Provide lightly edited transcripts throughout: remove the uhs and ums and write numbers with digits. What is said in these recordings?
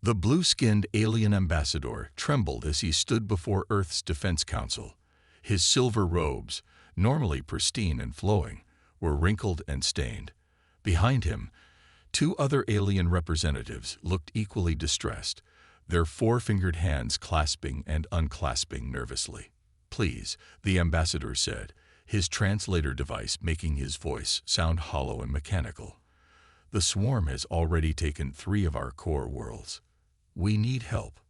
The blue-skinned alien ambassador trembled as he stood before Earth's Defense Council. His silver robes, normally pristine and flowing, were wrinkled and stained. Behind him, two other alien representatives looked equally distressed, their four-fingered hands clasping and unclasping nervously. "Please," the ambassador said, his translator device making his voice sound hollow and mechanical. "The swarm has already taken 3 of our core worlds. We need help."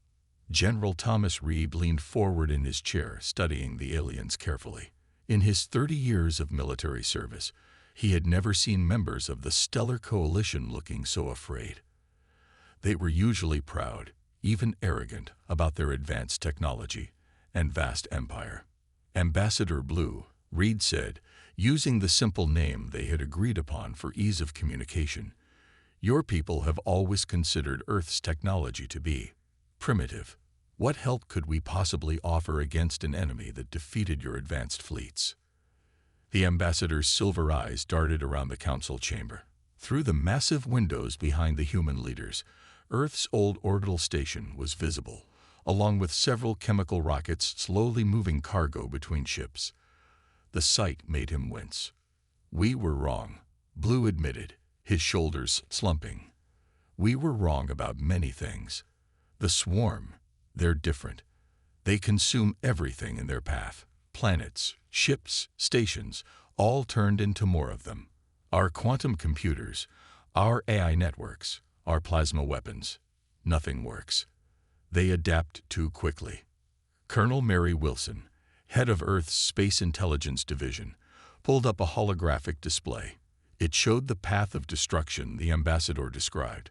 General Thomas Reed leaned forward in his chair, studying the aliens carefully. In his 30 years of military service, he had never seen members of the Stellar Coalition looking so afraid. They were usually proud, even arrogant, about their advanced technology and vast empire. "Ambassador Blue," Reed said, using the simple name they had agreed upon for ease of communication, "your people have always considered Earth's technology to be primitive. What help could we possibly offer against an enemy that defeated your advanced fleets?" The ambassador's silver eyes darted around the council chamber. Through the massive windows behind the human leaders, Earth's old orbital station was visible, along with several chemical rockets slowly moving cargo between ships. The sight made him wince. "We were wrong," Blue admitted, his shoulders slumping. "We were wrong about many things. The swarm, they're different. They consume everything in their path. Planets, ships, stations, all turned into more of them. Our quantum computers, our AI networks, our plasma weapons, nothing works. They adapt too quickly." Colonel Mary Wilson, head of Earth's Space Intelligence Division, pulled up a holographic display. It showed the path of destruction the ambassador described.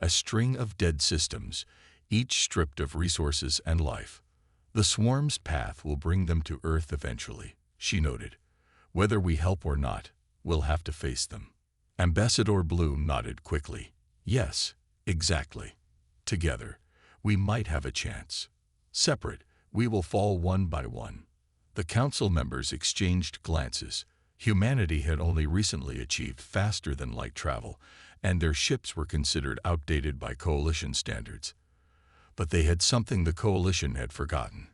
A string of dead systems, each stripped of resources and life. "The swarm's path will bring them to Earth eventually," she noted. "Whether we help or not, we'll have to face them." Ambassador Blue nodded quickly. "Yes, exactly. Together, we might have a chance. Separate, we will fall one by one." The council members exchanged glances. Humanity had only recently achieved faster-than-light travel, and their ships were considered outdated by Coalition standards. But they had something the Coalition had forgotten: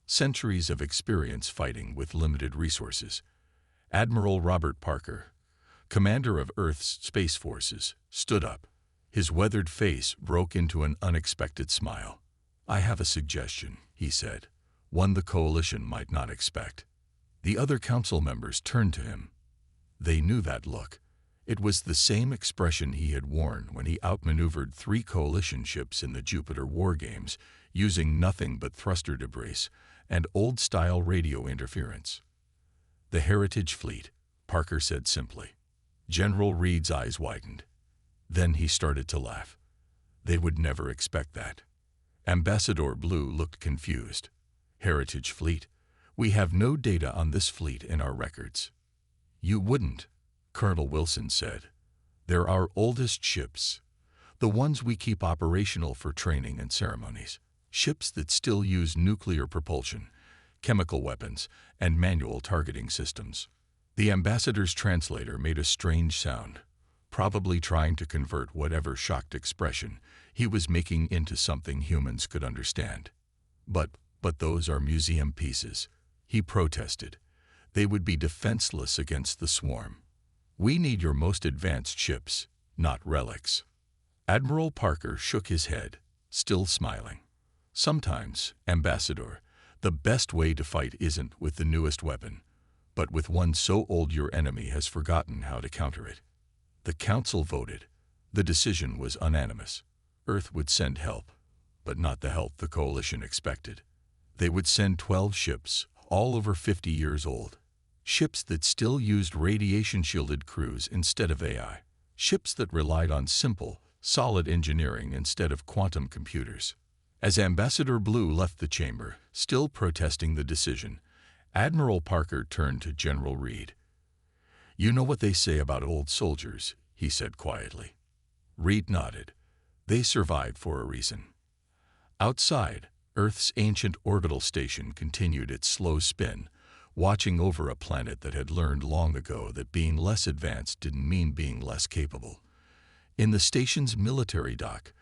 centuries of experience fighting with limited resources. Admiral Robert Parker, commander of Earth's Space Forces, stood up. His weathered face broke into an unexpected smile. "I have a suggestion," he said, "one the Coalition might not expect." The other council members turned to him. They knew that look. It was the same expression he had worn when he outmaneuvered 3 Coalition ships in the Jupiter War Games, using nothing but thruster debris and old-style radio interference. "The Heritage Fleet," Parker said simply. General Reed's eyes widened. Then he started to laugh. "They would never expect that." Ambassador Blue looked confused. "Heritage Fleet? We have no data on this fleet in our records." "You wouldn't," Colonel Wilson said. "They're our oldest ships, the ones we keep operational for training and ceremonies. Ships that still use nuclear propulsion, chemical weapons, and manual targeting systems." The ambassador's translator made a strange sound, probably trying to convert whatever shocked expression he was making into something humans could understand. But those are museum pieces," he protested. "They would be defenseless against the swarm. We need your most advanced ships, not relics." Admiral Parker shook his head, still smiling. "Sometimes, Ambassador, the best way to fight isn't with the newest weapon, but with one so old your enemy has forgotten how to counter it." The council voted. The decision was unanimous. Earth would send help, but not the help the Coalition expected. They would send 12 ships, all over 50 years old. Ships that still used radiation-shielded crews instead of AI. Ships that relied on simple, solid engineering instead of quantum computers. As Ambassador Blue left the chamber, still protesting the decision, Admiral Parker turned to General Reed. "You know what they say about old soldiers," he said quietly. Reed nodded. "They survived for a reason." Outside, Earth's ancient orbital station continued its slow spin, watching over a planet that had learned long ago that being less advanced didn't mean being less capable. In the station's military dock,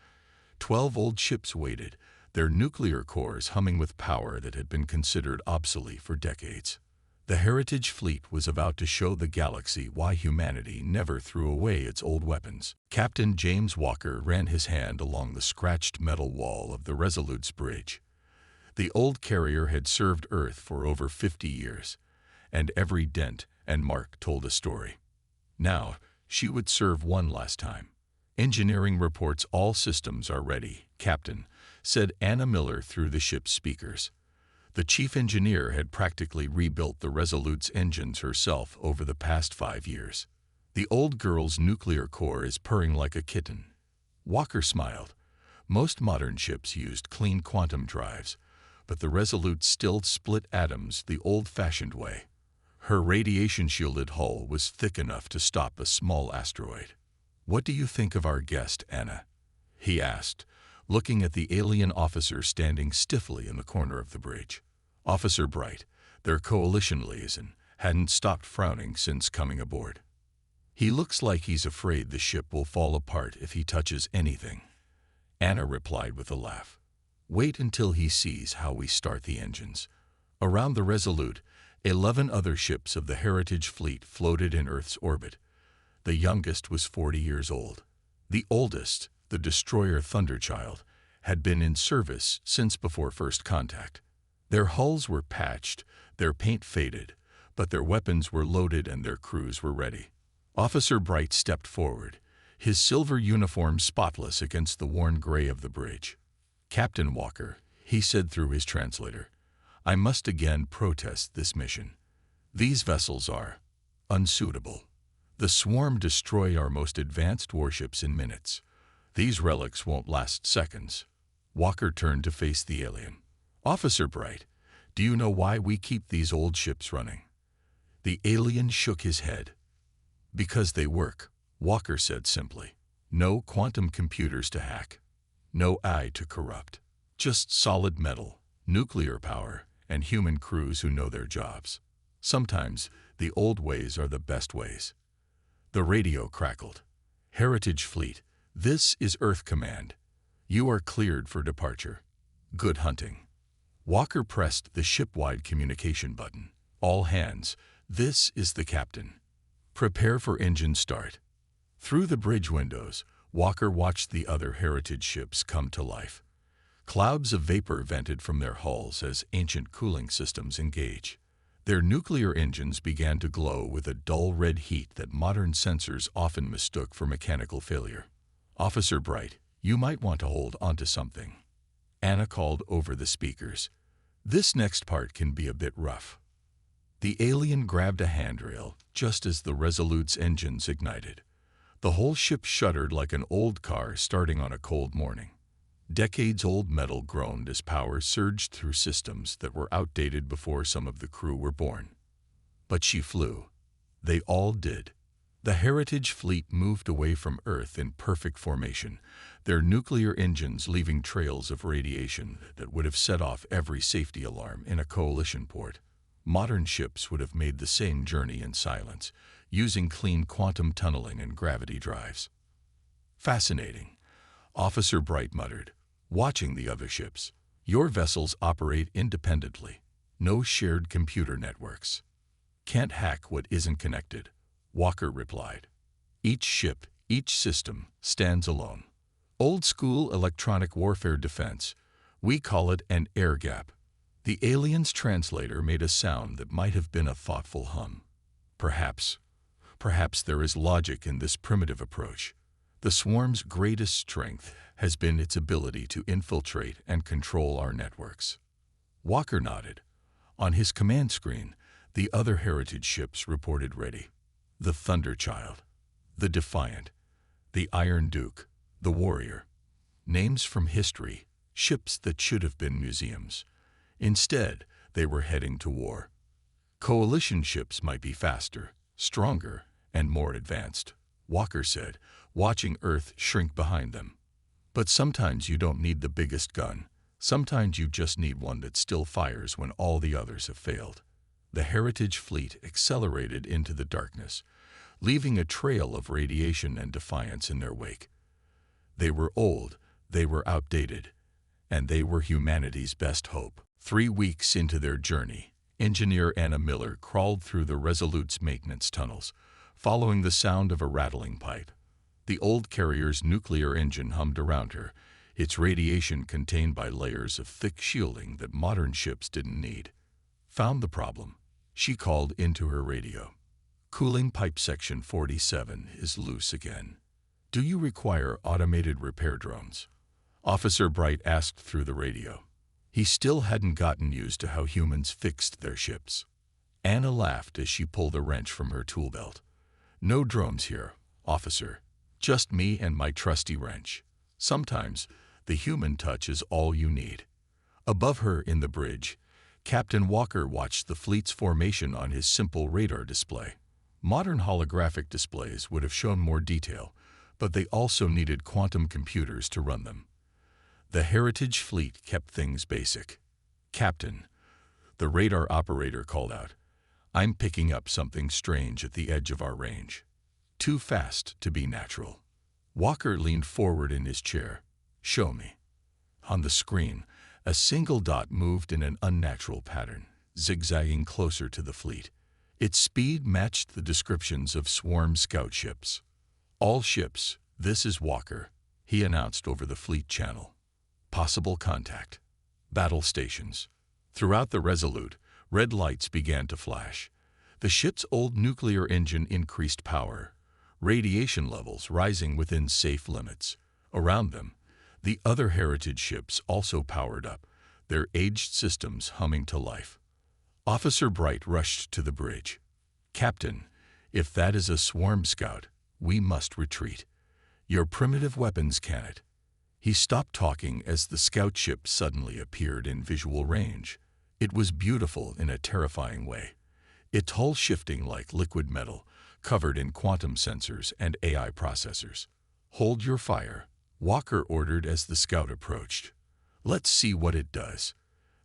12 old ships waited, their nuclear cores humming with power that had been considered obsolete for decades. The Heritage Fleet was about to show the galaxy why humanity never threw away its old weapons. Captain James Walker ran his hand along the scratched metal wall of the Resolute's bridge. The old carrier had served Earth for over 50 years, and every dent and mark told a story. Now, she would serve one last time. "Engineering reports all systems are ready, Captain," said Anna Miller through the ship's speakers. The chief engineer had practically rebuilt the Resolute's engines herself over the past 5 years. "The old girl's nuclear core is purring like a kitten." Walker smiled. Most modern ships used clean quantum drives, but the Resolute still split atoms the old-fashioned way. Her radiation-shielded hull was thick enough to stop a small asteroid. "What do you think of our guest, Anna?" he asked, looking at the alien officer standing stiffly in the corner of the bridge. Officer Bright, their coalition liaison, hadn't stopped frowning since coming aboard. "He looks like he's afraid the ship will fall apart if he touches anything," Anna replied with a laugh. "Wait until he sees how we start the engines." Around the Resolute, 11 other ships of the Heritage Fleet floated in Earth's orbit. The youngest was 40 years old. The oldest, the destroyer Thunderchild, had been in service since before first contact. Their hulls were patched, their paint faded, but their weapons were loaded and their crews were ready. Officer Bright stepped forward, his silver uniform spotless against the worn gray of the bridge. "Captain Walker," he said through his translator, "I must again protest this mission. These vessels are unsuitable. The swarm destroy our most advanced warships in minutes. These relics won't last seconds." Walker turned to face the alien. "Officer Bright, do you know why we keep these old ships running?" The alien shook his head. "Because they work," Walker said simply. "No quantum computers to hack. No AI to corrupt. Just solid metal, nuclear power, and human crews who know their jobs. Sometimes the old ways are the best ways." The radio crackled. "Heritage Fleet, this is Earth Command. You are cleared for departure. Good hunting." Walker pressed the ship-wide communication button. "All hands, this is the captain. Prepare for engine start." Through the bridge windows, Walker watched the other Heritage ships come to life. Clouds of vapor vented from their hulls as ancient cooling systems engage. Their nuclear engines began to glow with a dull red heat that modern sensors often mistook for mechanical failure. "Officer Bright, you might want to hold onto something," Anna called over the speakers. "This next part can be a bit rough." The alien grabbed a handrail just as the Resolute's engines ignited. The whole ship shuddered like an old car starting on a cold morning. Decades-old metal groaned as power surged through systems that were outdated before some of the crew were born. But she flew. They all did. The Heritage Fleet moved away from Earth in perfect formation, their nuclear engines leaving trails of radiation that would have set off every safety alarm in a coalition port. Modern ships would have made the same journey in silence, using clean quantum tunneling and gravity drives. "Fascinating," Officer Bright muttered, watching the other ships. "Your vessels operate independently. No shared computer networks. Can't hack what isn't connected," Walker replied. "Each ship, each system, stands alone. Old-school electronic warfare defense. We call it an air gap." The alien's translator made a sound that might have been a thoughtful hum. Perhaps there is logic in this primitive approach. The swarm's greatest strength has been its ability to infiltrate and control our networks. Walker nodded. On his command screen, the other Heritage ships reported ready. The Thunderchild, the Defiant, the Iron Duke, the Warrior. Names from history, ships that should have been museums. Instead, they were heading to war. Coalition ships might be faster, stronger, and more advanced, Walker said, watching Earth shrink behind them. But sometimes you don't need the biggest gun. Sometimes you just need one that still fires when all the others have failed. The Heritage Fleet accelerated into the darkness, leaving a trail of radiation and defiance in their wake. They were old, They were outdated, and they were humanity's best hope. 3 weeks into their journey, engineer Anna Miller crawled through the Resolute's maintenance tunnels, following the sound of a rattling pipe. The old carrier's nuclear engine hummed around her, its radiation contained by layers of thick shielding that modern ships didn't need. Found the problem. She called into her radio. Cooling pipe section 47 is loose again. Do you require automated repair drones? Officer Bright asked through the radio. He still hadn't gotten used to how humans fixed their ships. Anna laughed as she pulled a wrench from her tool belt. No drones here, officer. Just me and my trusty wrench. Sometimes, the human touch is all you need. Above her in the bridge, Captain Walker watched the fleet's formation on his simple radar display. Modern holographic displays would have shown more detail, but they also needed quantum computers to run them. The Heritage fleet kept things basic. Captain, the radar operator called out, I'm picking up something strange at the edge of our range. Too fast to be natural. Walker leaned forward in his chair. Show me. On the screen, a single dot moved in an unnatural pattern, zigzagging closer to the fleet. Its speed matched the descriptions of swarm scout ships. All ships, this is Walker, he announced over the fleet channel. Possible contact. Battle stations. Throughout the Resolute, red lights began to flash. The ship's old nuclear engine increased power, radiation levels rising within safe limits. Around them, the other Heritage ships also powered up, their aged systems humming to life. Officer Bright rushed to the bridge. Captain, if that is a swarm scout, we must retreat. Your primitive weapons cannot. He stopped talking as the scout ship suddenly appeared in visual range. It was beautiful in a terrifying way, its hull shifting like liquid metal, covered in quantum sensors and AI processors. Hold your fire, Walker ordered as the scout approached. Let's see what it does.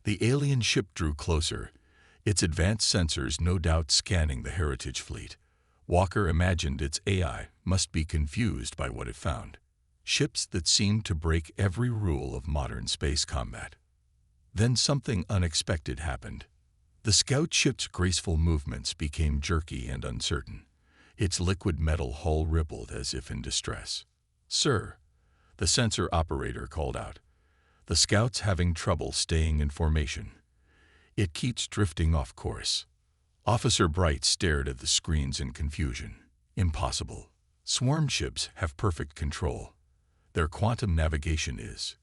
The alien ship drew closer, its advanced sensors no doubt scanning the Heritage fleet. Walker imagined its AI must be confused by what it found. Ships that seemed to break every rule of modern space combat. Then something unexpected happened. The scout ship's graceful movements became jerky and uncertain. Its liquid metal hull rippled as if in distress. Sir, the sensor operator called out. The scout's having trouble staying in formation. It keeps drifting off course. Officer Bright stared at the screens in confusion. Impossible. Swarm ships have perfect control. Their quantum navigation is.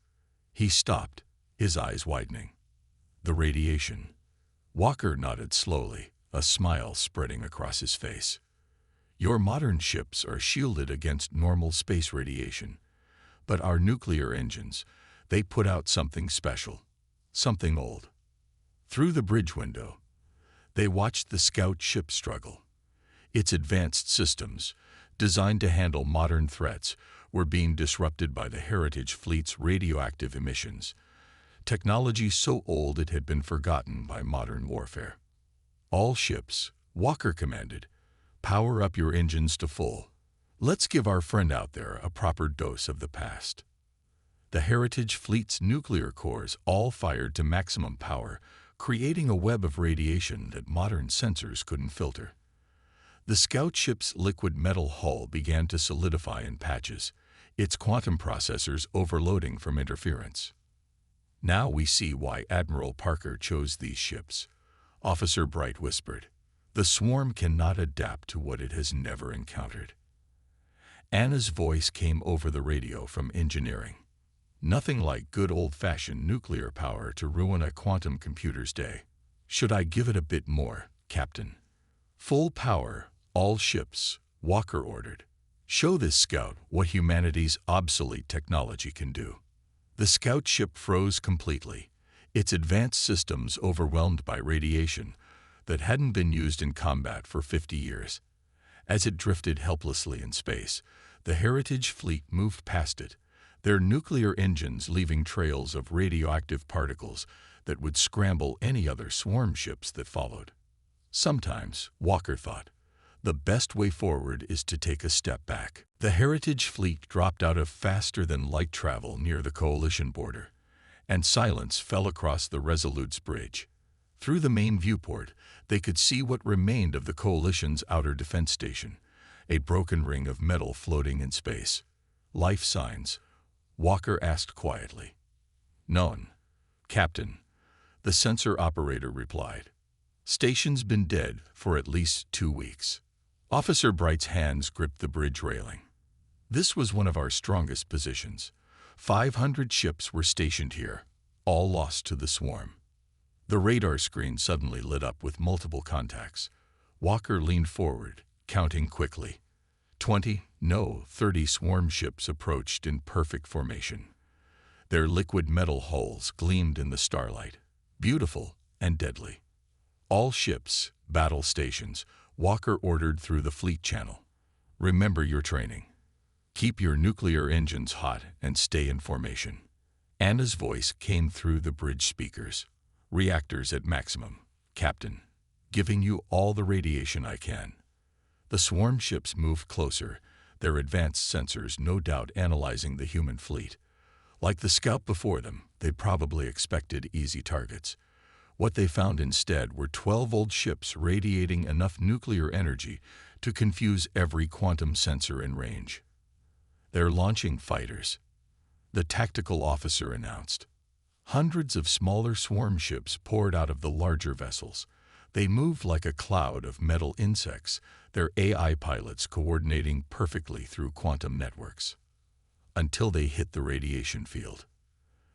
He stopped, his eyes widening. The radiation. Walker nodded slowly, a smile spreading across his face. Your modern ships are shielded against normal space radiation, but our nuclear engines, they put out something special, something old. Through the bridge window, they watched the scout ship struggle. Its advanced systems, designed to handle modern threats, were being disrupted by the Heritage fleet's radioactive emissions, technology so old it had been forgotten by modern warfare. All ships, Walker commanded, power up your engines to full. Let's give our friend out there a proper dose of the past. The Heritage fleet's nuclear cores all fired to maximum power, creating a web of radiation that modern sensors couldn't filter. The scout ship's liquid metal hull began to solidify in patches, its quantum processors overloading from interference. Now we see why Admiral Parker chose these ships, Officer Bright whispered. The swarm cannot adapt to what it has never encountered. Anna's voice came over the radio from engineering. Nothing like good old-fashioned nuclear power to ruin a quantum computer's day. Should I give it a bit more, Captain? Full power, all ships, Walker ordered. Show this scout what humanity's obsolete technology can do. The scout ship froze completely, its advanced systems overwhelmed by radiation that hadn't been used in combat for 50 years. As it drifted helplessly in space, the Heritage fleet moved past it, their nuclear engines leaving trails of radioactive particles that would scramble any other swarm ships that followed. Sometimes, Walker thought, The best way forward is to take a step back. The Heritage fleet dropped out of faster-than-light travel near the Coalition border, and silence fell across the Resolute's bridge. Through the main viewport, they could see what remained of the Coalition's outer defense station, a broken ring of metal floating in space. "Life signs?" Walker asked quietly. "None, Captain," the sensor operator replied. "Station's been dead for at least 2 weeks." Officer Bright's hands gripped the bridge railing. This was one of our strongest positions. 500 ships were stationed here, all lost to the swarm. The radar screen suddenly lit up with multiple contacts. Walker leaned forward, counting quickly. 20, no, 30 swarm ships approached in perfect formation. Their liquid metal hulls gleamed in the starlight, beautiful and deadly. "All ships, battle stations," Walker ordered through the fleet channel. "Remember your training. Keep your nuclear engines hot and stay in formation." Anna's voice came through the bridge speakers. "Reactors at maximum, Captain. Giving you all the radiation I can." The swarm ships moved closer, their advanced sensors no doubt analyzing the human fleet. Like the scout before them, they probably expected easy targets. What they found instead were 12 old ships radiating enough nuclear energy to confuse every quantum sensor in range. "They're launching fighters," the tactical officer announced. Hundreds of smaller swarm ships poured out of the larger vessels. They moved like a cloud of metal insects, their AI pilots coordinating perfectly through quantum networks. Until they hit the radiation field.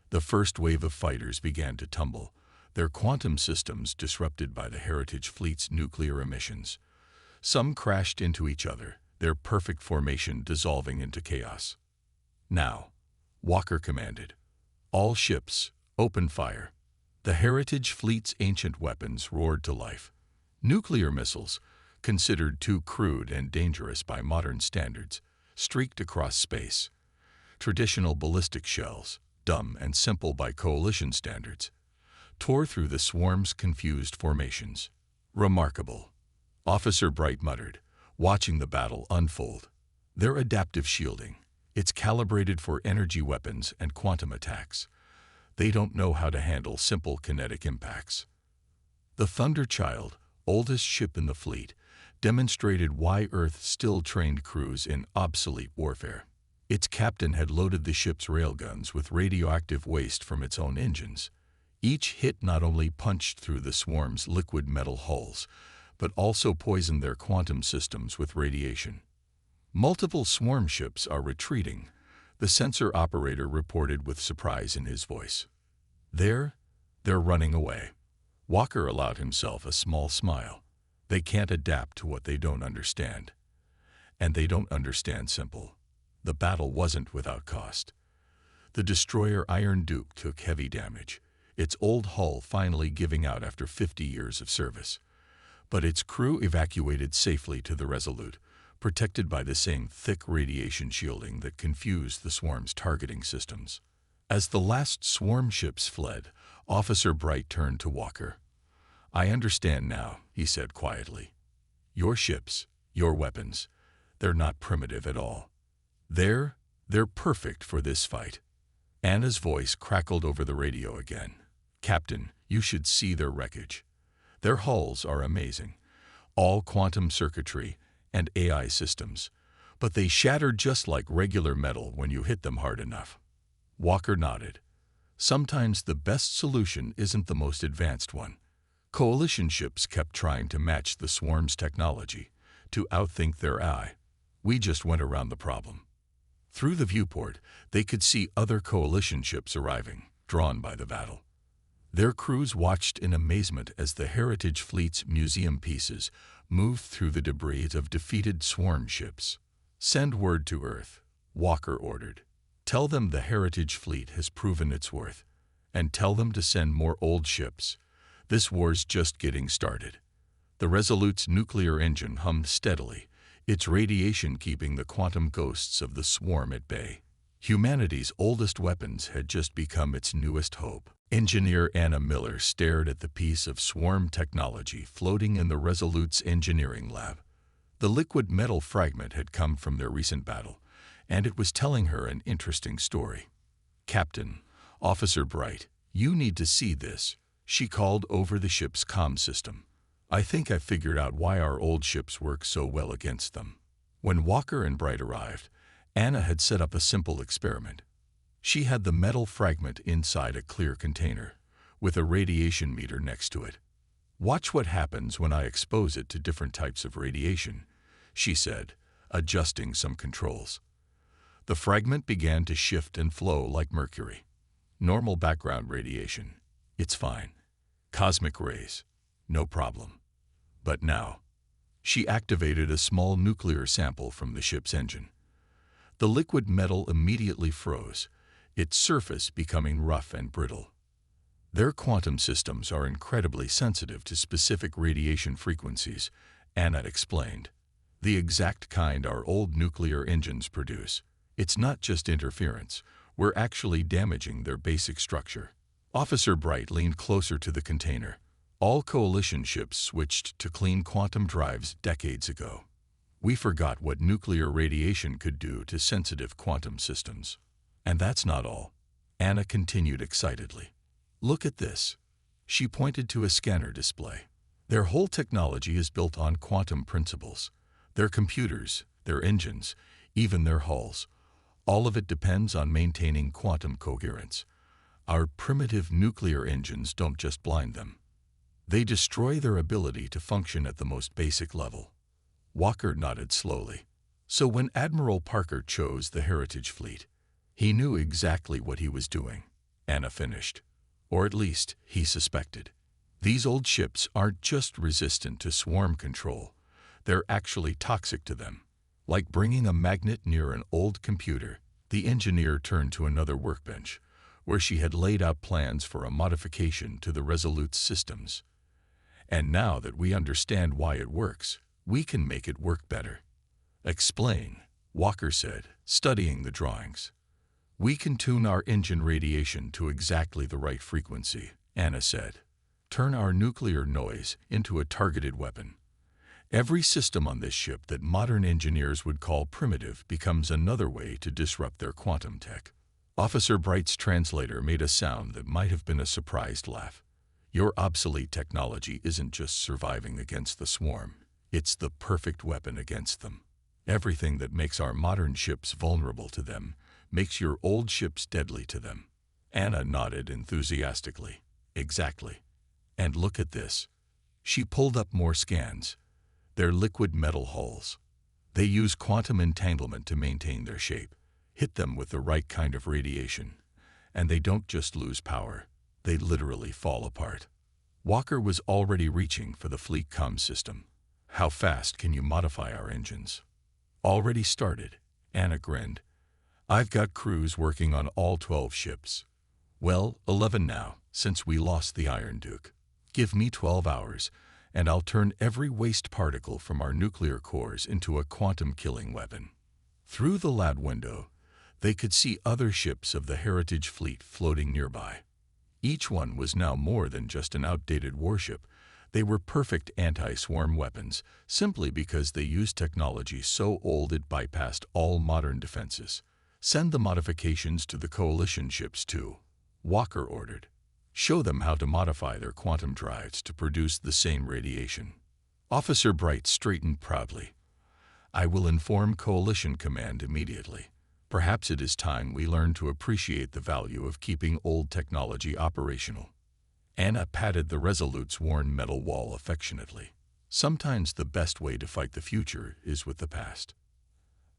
The first wave of fighters began to tumble, their quantum systems disrupted by the Heritage fleet's nuclear emissions. Some crashed into each other, their perfect formation dissolving into chaos. "Now," Walker commanded, "all ships, open fire." The Heritage fleet's ancient weapons roared to life. Nuclear missiles, considered too crude and dangerous by modern standards, streaked across space. Traditional ballistic shells, dumb and simple by Coalition standards, tore through the swarm's confused formations. "Remarkable," Officer Bright muttered, watching the battle unfold. "Their adaptive shielding, it's calibrated for energy weapons and quantum attacks. They don't know how to handle simple kinetic impacts." The Thunderchild, oldest ship in the fleet, demonstrated why Earth still trained crews in obsolete warfare. Its captain had loaded the ship's railguns with radioactive waste from its own engines. Each hit not only punched through the swarm's liquid metal hulls, but also poisoned their quantum systems with radiation. "Multiple swarm ships are retreating," the sensor operator reported with surprise in his voice. They're running away." Walker allowed himself a small smile. "They can't adapt to what they don't understand. And they don't understand simple." The battle wasn't without cost. The destroyer Iron Duke took heavy damage, its old hull finally giving out after 50 years of service. But its crew evacuated safely to the Resolute, protected by the same thick radiation shielding that confused the swarm's targeting systems. As the last swarm ships fled, Officer Bright turned to Walker. "I understand now," he said quietly. "Your ships, your weapons, they're not primitive at all. They're perfect for this fight." Anna's voice crackled over the radio again. "Captain, you should see their wreckage. Their hulls are amazing, all quantum circuitry and AI systems, but they shattered just like regular metal when you hit them hard enough." Walker nodded. "Sometimes the best solution isn't the most advanced one." Coalition ships kept trying to match the swarm's technology, to outthink their AI. We just went around the problem. Through the viewport, they could see other Coalition ships arriving, drawn by the battle. Their crews watched in amazement as the Heritage fleet's museum pieces moved through the debris of defeated swarm ships. "Send word to Earth," Walker ordered. "Tell them the Heritage fleet has proven its worth, and tell them to send more old ships. This war's just getting started." The Resolute's nuclear engine hummed steadily, its radiation keeping the quantum ghosts of the swarm at bay. Humanity's oldest weapons had just become its newest hope. Engineer Anna Miller stared at the piece of swarm technology floating in the Resolute's engineering lab. The liquid metal fragment had come from their recent battle, and it was telling her an interesting story. "Captain, Officer Bright, you need to see this," she called over the ship's comm system. "I think I figured out why our old ships work so well against them." When Walker and Bright arrived, Anna had set up a simple experiment. She had the metal fragment inside a clear container, with a radiation meter next to it. "Watch what happens when I expose it to different types of radiation," she said, adjusting some controls. The fragment began to shift and flow like mercury. Normal background radiation, it's fine. Cosmic rays, no problem. But now, she activated a small nuclear sample from the ship's engine. The liquid metal immediately froze, its surface becoming rough and brittle. Their quantum systems are incredibly sensitive to specific radiation frequencies, Anna explained. The exact kind our old nuclear engines produce. It's not just interference, we're actually damaging their basic structure. Officer Bright leaned closer to the container. All coalition ships switched to clean quantum drives decades ago. We forgot what nuclear radiation could do to sensitive quantum systems. And that's not all. Anna continued excitedly. "Look at this." She pointed to a scanner display. "Their whole technology is built on quantum principles. Their computers, their engines, even their hulls. All of it depends on maintaining quantum coherence. Our primitive nuclear engines don't just blind them. They destroy their ability to function at the most basic level." Walker nodded slowly. "So when Admiral Parker chose the Heritage Fleet, he knew exactly what he was doing," Anna finished. "Or at least, he suspected. These old ships aren't just resistant to swarm control. They're actually toxic to them. Like bringing a magnet near an old computer." The engineer turned to another workbench, where she had laid out plans for a modification to the Resolute's systems. "And now that we understand why it works, we can make it work better." "Explain," Walker said, studying the drawings. "We can tune our engine radiation to exactly the right frequency," Anna said. "Turn our nuclear noise into a targeted weapon. Every system on this ship that modern engineers would call primitive becomes another way to disrupt their quantum tech." Officer Bright's translator made a sound that might have been a surprised laugh. "Your obsolete technology isn't just surviving against the swarm. It's the perfect weapon against them. Everything that makes our modern ships vulnerable to them makes your old ships deadly to them." Anna nodded enthusiastically. "Exactly. And look at this." She pulled up more scans. "They're liquid metal hulls. They use quantum entanglement to maintain their shape. Hit them with the right kind of radiation, and they don't just lose power, they literally fall apart." Walker was already reaching for the fleet comm system. "How fast can you modify our engines?" "Already started," Anna grinned. "I've got crews working on all 12 ships. Well, 11 now, since we lost the Iron Duke. Give me 12 hours, and I'll turn every waste particle from our nuclear cores into a quantum-killing weapon." Through the lab window, they could see other ships of the Heritage Fleet floating nearby. Each one was now more than just an outdated warship. They were perfect anti-swarm weapons, simply because they used technology so old it bypassed all modern defenses. "Send the modifications to the Coalition ships too," Walker ordered. "Show them how to modify their quantum drives to produce the same radiation." Officer Bright straightened proudly. "I will inform Coalition Command immediately. Perhaps it is time we learn to appreciate the value of keeping old technology operational." Anna patted the Resolute's worn metal wall affectionately. Sometimes the best way to fight the future is with the past.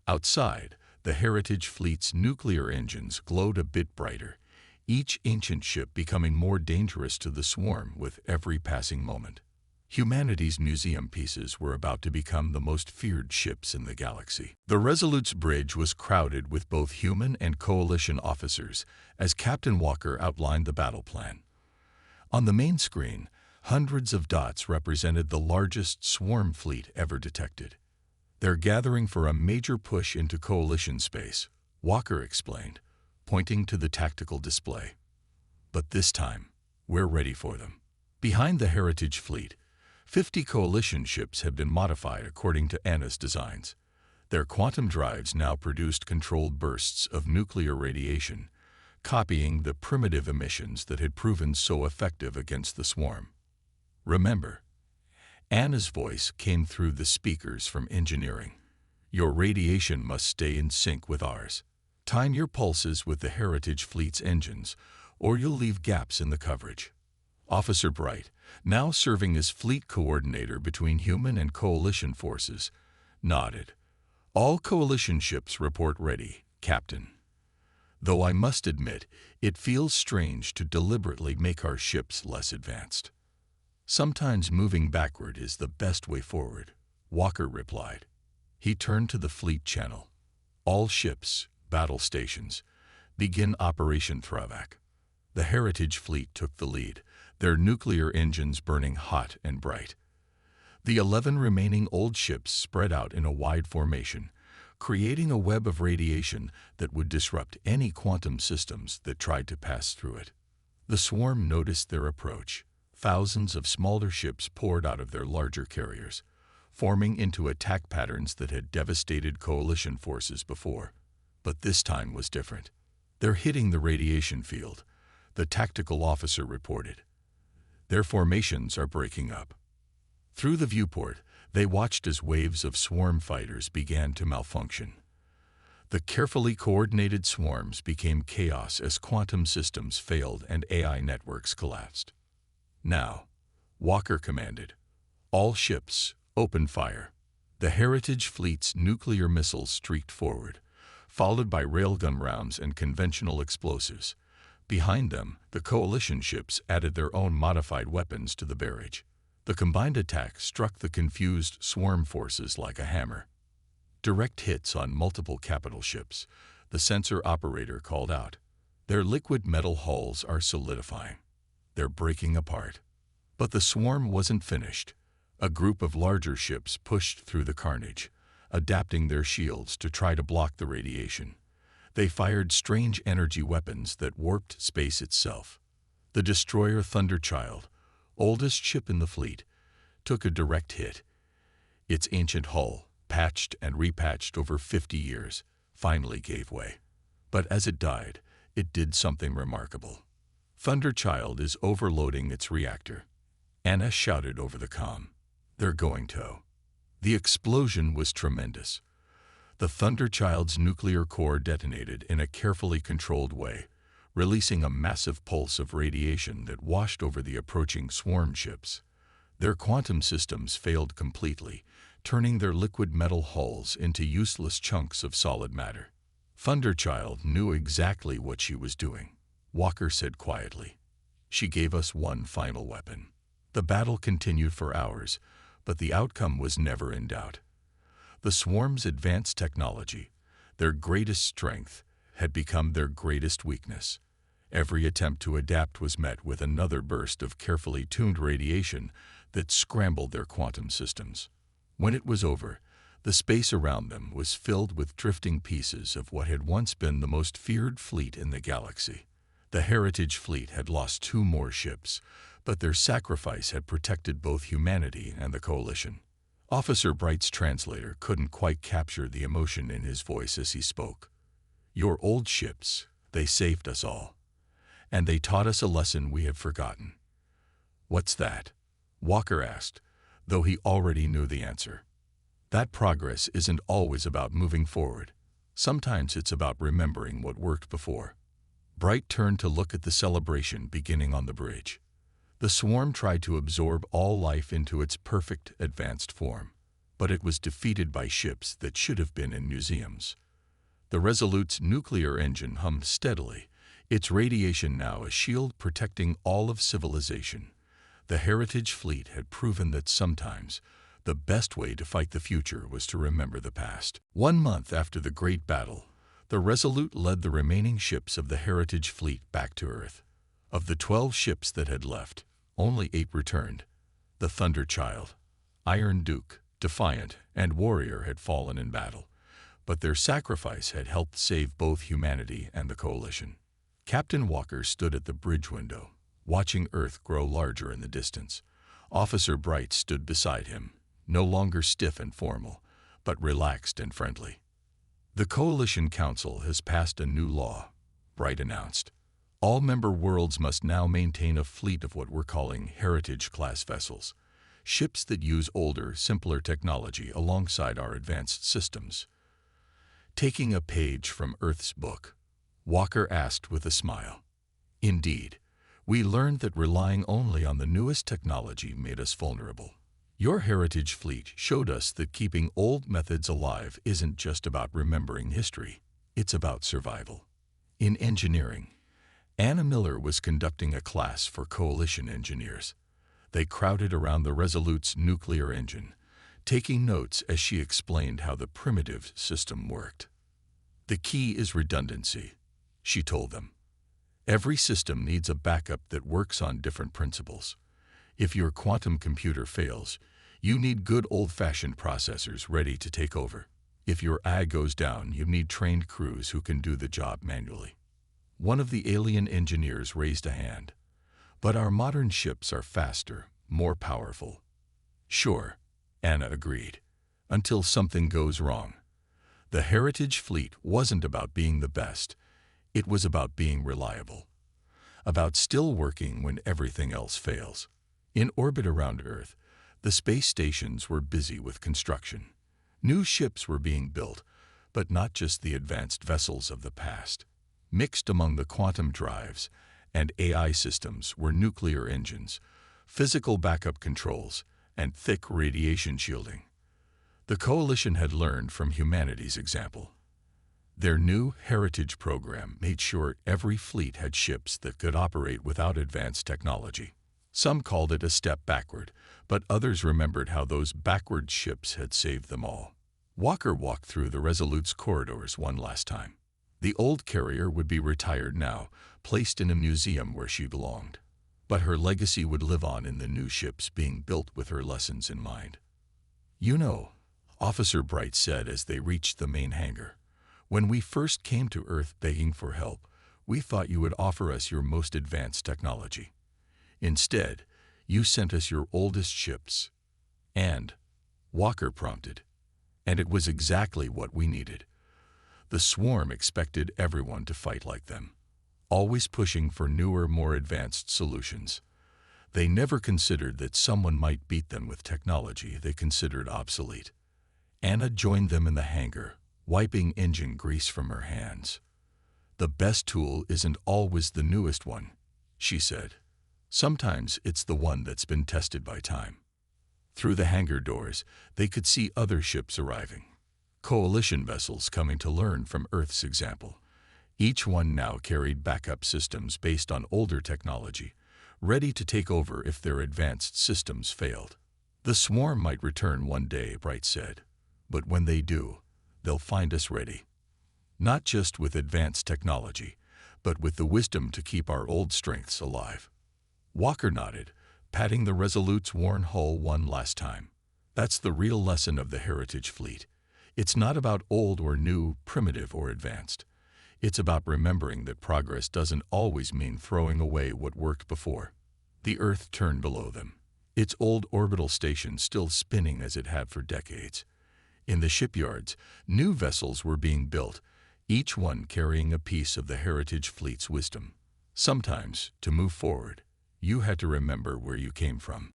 Outside, the Heritage Fleet's nuclear engines glowed a bit brighter, each ancient ship becoming more dangerous to the swarm with every passing moment. Humanity's museum pieces were about to become the most feared ships in the galaxy. The Resolute's bridge was crowded with both human and Coalition officers as Captain Walker outlined the battle plan. On the main screen, hundreds of dots represented the largest swarm fleet ever detected. "They're gathering for a major push into Coalition space," Walker explained, pointing to the tactical display. "But this time, we're ready for them." Behind the Heritage Fleet, 50 coalition ships had been modified according to Anna's designs. Their quantum drives now produced controlled bursts of nuclear radiation, copying the primitive emissions that had proven so effective against the swarm. Remember, Anna's voice came through the speakers from engineering. Your radiation must stay in sync with ours. Time your pulses with the Heritage Fleet's engines, or you'll leave gaps in the coverage. Officer Bright, now serving as fleet coordinator between human and coalition forces, nodded. All coalition ships report ready, Captain. Though I must admit, it feels strange to deliberately make our ships less advanced. Sometimes moving backward is the best way forward, Walker replied. He turned to the fleet channel. All ships, battle stations, begin Operation Thravac. The Heritage Fleet took the lead, their nuclear engines burning hot and bright. The 11 remaining old ships spread out in a wide formation, creating a web of radiation that would disrupt any quantum systems that tried to pass through it. The swarm noticed their approach. Thousands of smaller ships poured out of their larger carriers, forming into attack patterns that had devastated coalition forces before. But this time was different. They're hitting the radiation field, the tactical officer reported. Their formations are breaking up. Through the viewport, they watched as waves of swarm fighters began to malfunction. The carefully coordinated swarms became chaos as quantum systems failed and AI networks collapsed. Now, Walker commanded, all ships, open fire. The Heritage Fleet's nuclear missiles streaked forward, followed by railgun rounds and conventional explosives. Behind them, the coalition ships added their own modified weapons to the barrage. The combined attack struck the confused swarm forces like a hammer. Direct hits on multiple capital ships, the sensor operator called out. Their liquid metal hulls are solidifying. They're breaking apart. But the swarm wasn't finished. A group of larger ships pushed through the carnage, adapting their shields to try to block the radiation. They fired strange energy weapons that warped space itself. The destroyer Thunderchild, oldest ship in the fleet, took a direct hit. Its ancient hull, patched and repatched over 50 years, finally gave way. But as it died, it did something remarkable. Thunderchild is overloading its reactor. Anna shouted over the comm. They're going to. The explosion was tremendous. The Thunderchild's nuclear core detonated in a carefully controlled way, releasing a massive pulse of radiation that washed over the approaching swarm ships. Their quantum systems failed completely, turning their liquid metal hulls into useless chunks of solid matter. Thunderchild knew exactly what she was doing, Walker said quietly. She gave us one final weapon. The battle continued for hours, but the outcome was never in doubt. The swarm's advanced technology, their greatest strength, had become their greatest weakness. Every attempt to adapt was met with another burst of carefully tuned radiation that scrambled their quantum systems. When it was over, the space around them was filled with drifting pieces of what had once been the most feared fleet in the galaxy. The Heritage Fleet had lost 2 more ships, but their sacrifice had protected both humanity and the Coalition. Officer Bright's translator couldn't quite capture the emotion in his voice as he spoke. Your old ships, they saved us all. And they taught us a lesson we had forgotten. What's that? Walker asked, though he already knew the answer. That progress isn't always about moving forward. Sometimes it's about remembering what worked before. Bright turned to look at the celebration beginning on the bridge. The swarm tried to absorb all life into its perfect, advanced form, but it was defeated by ships that should have been in museums. The Resolute's nuclear engine hummed steadily, its radiation now a shield protecting all of civilization. The Heritage Fleet had proven that sometimes the best way to fight the future was to remember the past. 1 month after the Great Battle, the Resolute led the remaining ships of the Heritage Fleet back to Earth. Of the 12 ships that had left, only 8 returned. The Thunderchild, Iron Duke, Defiant, and Warrior had fallen in battle, but their sacrifice had helped save both humanity and the Coalition. Captain Walker stood at the bridge window, watching Earth grow larger in the distance. Officer Bright stood beside him, no longer stiff and formal, but relaxed and friendly. "The Coalition Council has passed a new law," Bright announced. "All member worlds must now maintain a fleet of what we're calling heritage-class vessels, ships that use older, simpler technology alongside our advanced systems." Taking a page from Earth's book, Walker asked with a smile, "Indeed, we learned that relying only on the newest technology made us vulnerable. Your heritage fleet showed us that keeping old methods alive isn't just about remembering history, it's about survival." In engineering, Anna Miller was conducting a class for Coalition engineers. They crowded around the Resolute's nuclear engine, taking notes as she explained how the primitive system worked. "The key is redundancy," she told them. "Every system needs a backup that works on different principles. If your quantum computer fails, you need good old-fashioned processors ready to take over. If your AI goes down, you need trained crews who can do the job manually." One of the alien engineers raised a hand. "But our modern ships are faster, more powerful." "Sure," Anna agreed, "until something goes wrong." The Heritage Fleet wasn't about being the best. It was about being reliable, about still working when everything else fails. In orbit around Earth, the space stations were busy with construction. New ships were being built, but not just the advanced vessels of the past. Mixed among the quantum drives and AI systems were nuclear engines, physical backup controls, and thick radiation shielding. The Coalition had learned from humanity's example. Their new heritage program made sure every fleet had ships that could operate without advanced technology. Some called it a step backward, but others remembered how those backward ships had saved them all. Walker walked through the Resolute's corridors one last time. The old carrier would be retired now, placed in a museum where she belonged. But her legacy would live on in the new ships being built with her lessons in mind. "You know," Officer Bright said as they reached the main hangar, "when we first came to Earth begging for help, we thought you would offer us your most advanced technology. Instead, you sent us your oldest ships." "And," Walker prompted, "and it was exactly what we needed." The swarm expected everyone to fight like them, always pushing for newer, more advanced solutions. They never considered that someone might beat them with technology they considered obsolete. Anna joined them in the hangar, wiping engine grease from her hands. "The best tool isn't always the newest one," she said. "Sometimes it's the one that's been tested by time." Through the hangar doors, they could see other ships arriving. Coalition vessels coming to learn from Earth's example. Each one now carried backup systems based on older technology, ready to take over if their advanced systems failed. "The swarm might return one day," Bright said, "but when they do, they'll find us ready. Not just with advanced technology, but with the wisdom to keep our old strengths alive." Walker nodded, patting the Resolute's worn hull one last time. "That's the real lesson of the Heritage Fleet. It's not about old or new, primitive or advanced. It's about remembering that progress doesn't always mean throwing away what worked before." The Earth turned below them, its old orbital station still spinning as it had for decades. In the shipyards, new vessels were being built, each one carrying a piece of the Heritage Fleet's wisdom. Sometimes, to move forward, you had to remember where you came from.